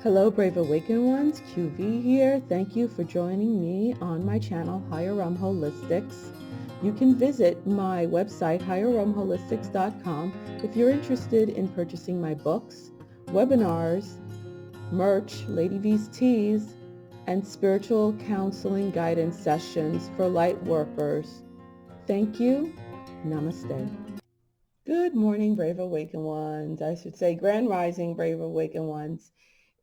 Hello, Brave Awakened Ones. QV here. Thank you for joining me on my channel, Higher Realm Holistics. You can visit my website, higherrealmholistics.com, if you're interested in purchasing my books, webinars, merch, Lady V's teas, and spiritual counseling guidance sessions for light workers. Thank you. Namaste. Good morning, Brave Awakened Ones. I should say Grand Rising, Brave Awakened Ones.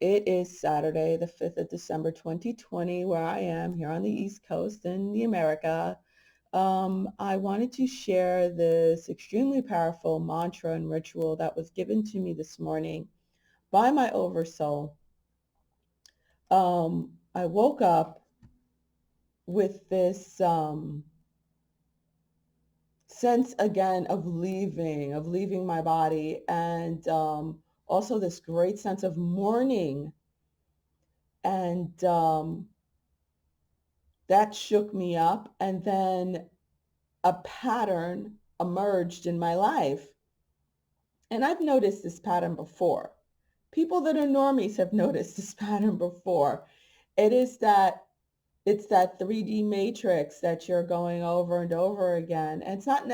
It is Saturday, the 5th of December, 2020, where I am here on the East Coast in the America. I wanted to share this extremely powerful mantra and ritual that was given to me this morning by my Oversoul. I woke up with this sense again of leaving my body, and also this great sense of mourning. And that shook me up. And then a pattern emerged in my life. And I've noticed this pattern before. People that are normies have noticed this pattern before. It's that 3D matrix that you're going over and over again. And it's not,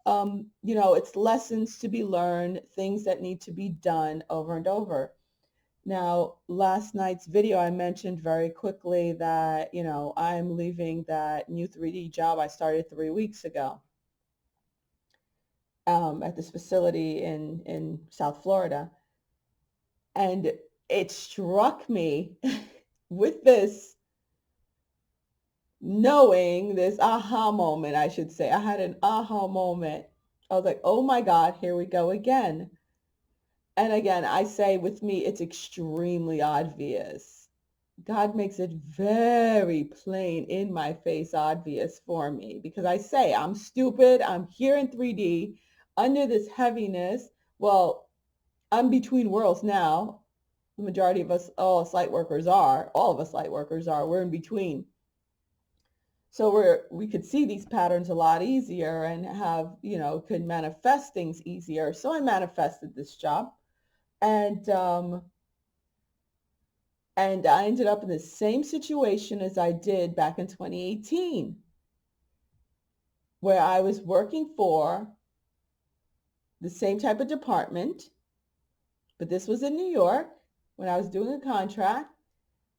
it's lessons to be learned, things that need to be done over and over. Now, last night's video, I mentioned very quickly that, I'm leaving that new 3D job I started 3 weeks ago at this facility in South Florida. And it struck me with this knowing, this aha moment, I should say. I had an aha moment. I was like, oh my God, here we go again. And again, I say with me, it's extremely obvious. God makes it very plain in my face obvious for me, because I say I'm stupid. I'm here in 3D under this heaviness. Well, I'm between worlds now. The majority of us, all of us light workers are. We're in between. So we could see these patterns a lot easier and have, could manifest things easier. So I manifested this job, and I ended up in the same situation as I did back in 2018, where I was working for the same type of department, but this was in New York when I was doing a contract,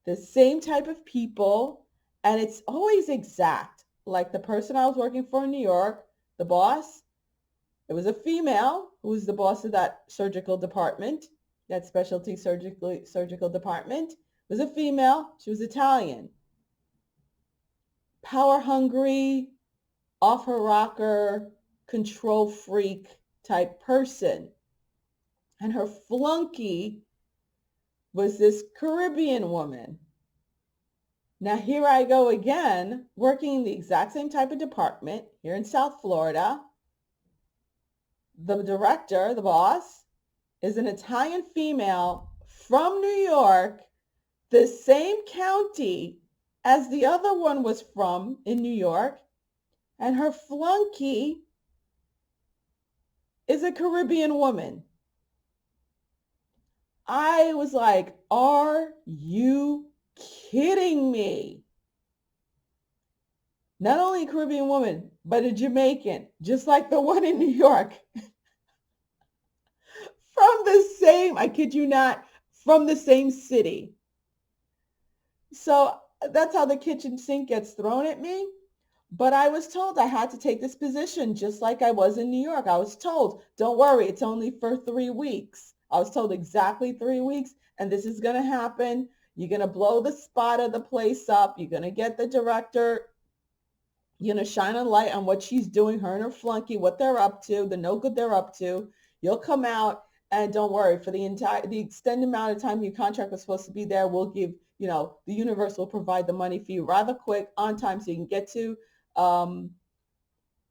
the same type of people, and it's always exact. Like the person I was working for in New York, the boss, it was a female who was the boss of that surgical department, that specialty surgical department. It was a female. She was Italian. Power hungry, off her rocker, control freak type person. And her flunky was this Caribbean woman. Now here I go again, working in the exact same type of department here in South Florida. The director, the boss, is an Italian female from New York, the same county as the other one was from in New York. And her flunky is a Caribbean woman. I was like, are you kidding me? Not only a Caribbean woman, but a Jamaican, just like the one in New York. From the same, I kid you not, from the same city. So that's how the kitchen sink gets thrown at me. But I was told I had to take this position just like I was in New York. I was told, don't worry, it's only for 3 weeks. I was told exactly 3 weeks, and this is going to happen. You're going to blow the spot of the place up. You're going to get the director, shine a light on what she's doing, her and her flunky, what they're up to, the no good they're up to. You'll come out, and don't worry, for the extended amount of time your contract was supposed to be there, we'll give, the universe will provide the money for you rather quick, on time, so you can get to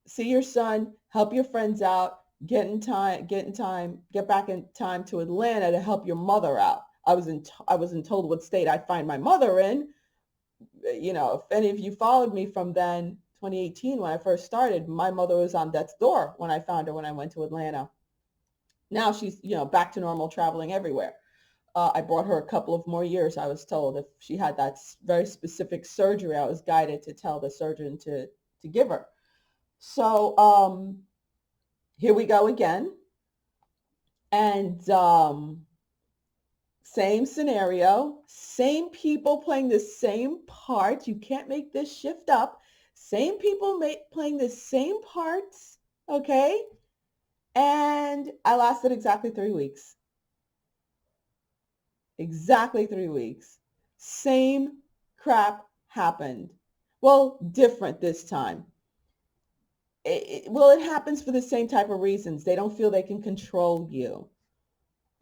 see your son, help your friends out, get back in time to Atlanta to help your mother out. I wasn't told what state I'd find my mother in. If any of you followed me from then, 2018, when I first started, my mother was on death's door when I found her when I went to Atlanta. Now she's, back to normal, traveling everywhere. I brought her a couple of more years. I was told if she had that very specific surgery, I was guided to tell the surgeon to give her. So here we go again. And same scenario, same people playing the same part. You can't make this shift up. Same people playing the same parts, okay? And I lasted exactly 3 weeks. Exactly 3 weeks. Same crap happened. Well, different this time. It happens for the same type of reasons. They don't feel they can control you.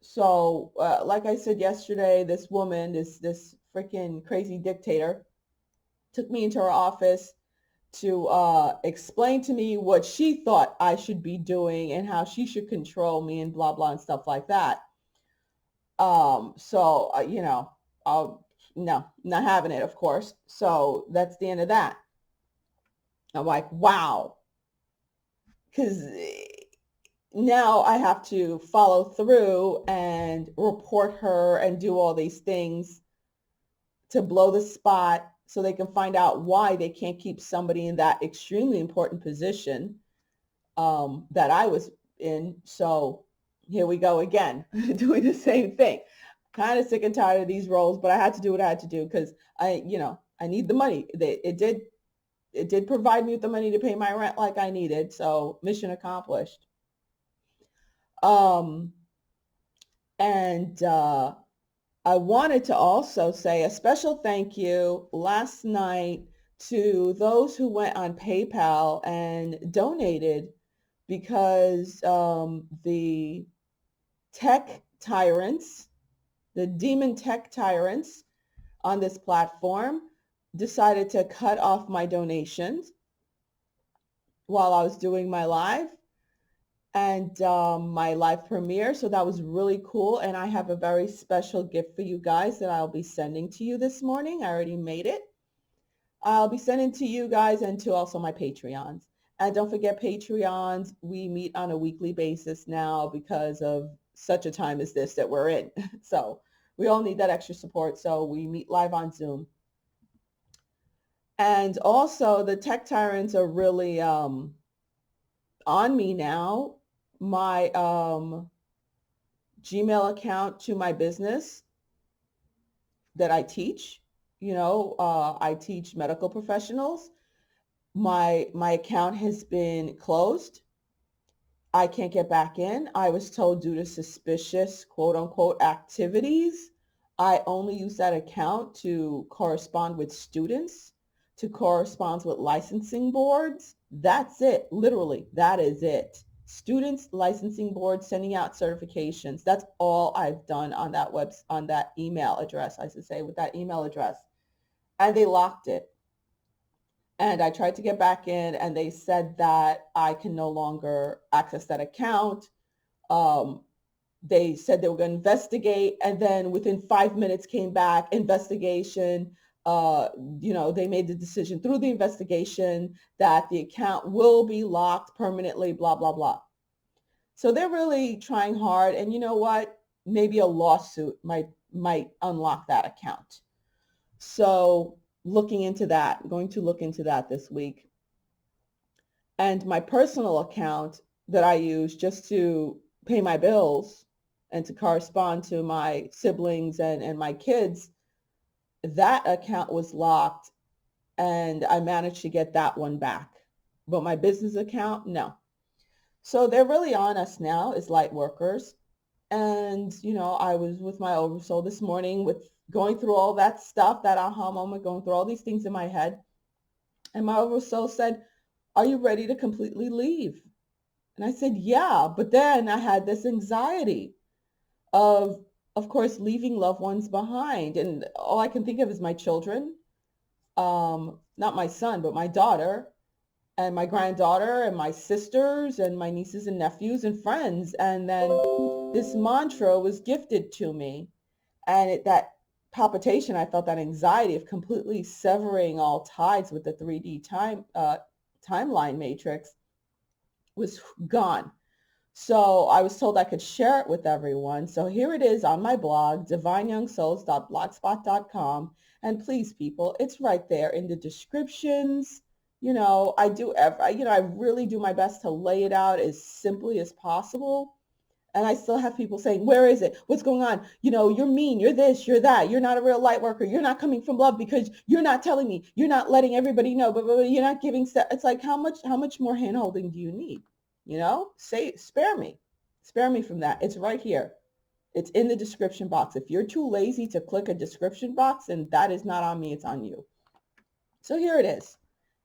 So, like I said yesterday, this woman, this freaking crazy dictator, took me into her office to explain to me what she thought I should be doing and how she should control me and blah blah and stuff like that. So you know, no, not having it, of course. So that's the end of that. I'm like, wow, because now I have to follow through and report her and do all these things to blow the spot so they can find out why they can't keep somebody in that extremely important position that I was in. So here we go again, doing the same thing. Kind of sick and tired of these roles, but I had to do what I had to do because I need the money. It did provide me with the money to pay my rent like I needed. So mission accomplished. Um, and I wanted to also say a special thank you last night to those who went on PayPal and donated because the tech tyrants, the demon tech tyrants on this platform decided to cut off my donations while I was doing my live and my live premiere. So that was really cool. And I have a very special gift for you guys that I'll be sending to you this morning. I already made it. I'll be sending to you guys and to also my Patreons. And don't forget Patreons, we meet on a weekly basis now because of such a time as this that we're in. So we all need that extra support. So we meet live on Zoom. And also the tech tyrants are really on me now. My Gmail account to my business that I teach, I teach medical professionals. My account has been closed. I can't get back in. I was told due to suspicious quote unquote activities, I only use that account to correspond with students, to correspond with licensing boards. That's it. Literally, that is it. Students, licensing boards, sending out certifications. That's all I've done on that email address, I should say, with that email address. And they locked it. And I tried to get back in and they said that I can no longer access that account. They said they were going to investigate and then within 5 minutes came back, investigation. They made the decision through the investigation that the account will be locked permanently, blah, blah, blah. So they're really trying hard. And you know what? Maybe a lawsuit might unlock that account. So going to look into that this week. And my personal account that I use just to pay my bills and to correspond to my siblings and my kids, that account was locked and I managed to get that one back. But my business account, no. So they're really on us now as light workers. And, I was with my oversoul this morning with going through all that stuff, that aha moment, going through all these things in my head. And my oversoul said, are you ready to completely leave? And I said, yeah. But then I had this anxiety of course, leaving loved ones behind. And all I can think of is my children, not my son, but my daughter and my granddaughter and my sisters and my nieces and nephews and friends. And then this mantra was gifted to me. And that palpitation, I felt that anxiety of completely severing all ties with the 3D timeline matrix was gone. So I was told I could share it with everyone. So here it is on my blog, divineyoungsouls.blogspot.com. And please, people, it's right there in the descriptions. I really do my best to lay it out as simply as possible. And I still have people saying, where is it? What's going on? You're mean. You're this, you're that. You're not a real light worker. You're not coming from love because you're not telling me. You're not letting everybody know, but you're not giving stuff. It's like, how much more hand holding do you need? Spare me. Spare me from that. It's right here. It's in the description box. If you're too lazy to click a description box, then that is not on me. It's on you. So here it is.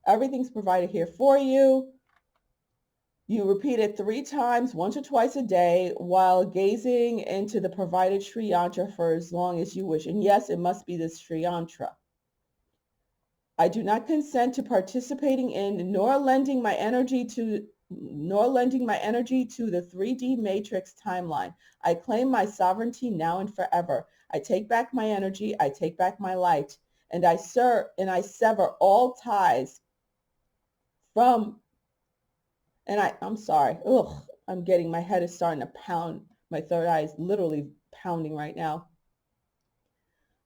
Everything's provided here for you. You repeat it 3 times, once or twice a day, while gazing into the provided Sri Yantra for as long as you wish. And yes, it must be this Sri Yantra. I do not consent to participating in nor lending my energy to the 3D matrix timeline. I claim my sovereignty now and forever. I take back my energy, I take back my light, and I sever all ties from, I'm sorry. My head is starting to pound. My third eye is literally pounding right now.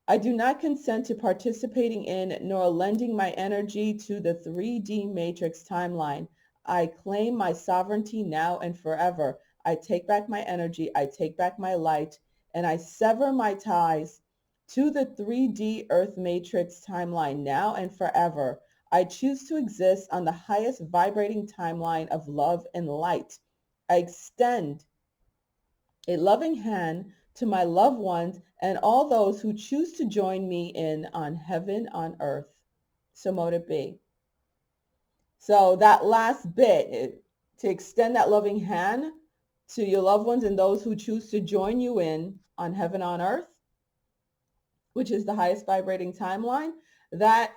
I do not consent to participating in nor lending my energy to the 3D matrix timeline. I claim my sovereignty now and forever. I take back my energy, I take back my light, and I sever my ties to the 3D earth matrix timeline now and forever. I choose to exist on the highest vibrating timeline of love and light. I extend a loving hand to my loved ones and all those who choose to join me in on heaven on earth. So mote it be. So that last bit, to extend that loving hand to your loved ones and those who choose to join you in on heaven on earth, which is the highest vibrating timeline, that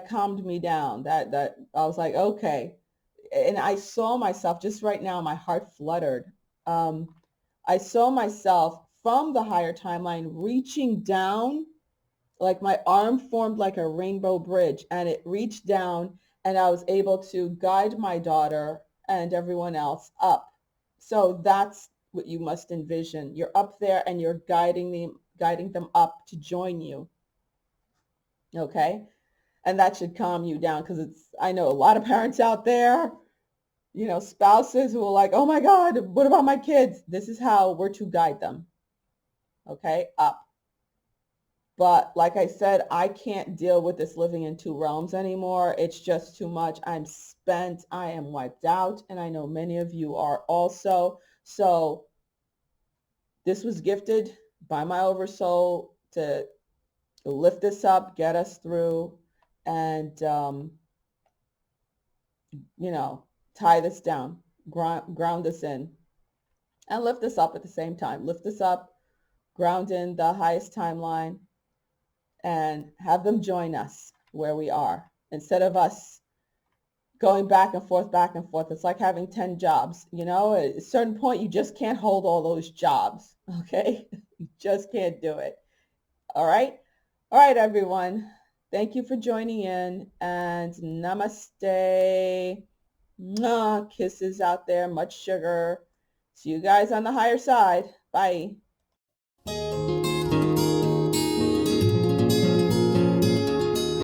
calmed me down. That I was like, okay. And I saw myself just right now, my heart fluttered. I saw myself from the higher timeline reaching down, like my arm formed like a rainbow bridge, and it reached down, and I was able to guide my daughter and everyone else up. So that's what you must envision. You're up there and you're guiding them up to join you. Okay? And that should calm you down, because I know a lot of parents out there, spouses who are like, oh my God, what about my kids? This is how we're to guide them. Okay, up. But like I said, I can't deal with this living in 2 realms anymore. It's just too much. I'm spent. I am wiped out. And I know many of you are also. So this was gifted by my oversoul to lift this up, get us through, and, tie this down, ground this in, and lift this up at the same time. Lift this up, ground in the highest timeline, and have them join us where we are. Instead of us going back and forth, it's like having 10 jobs. At a certain point, you just can't hold all those jobs, okay? You just can't do it. All right? All right, everyone. Thank you for joining in, and namaste. Mwah. Kisses out there, much sugar. See you guys on the higher side. Bye.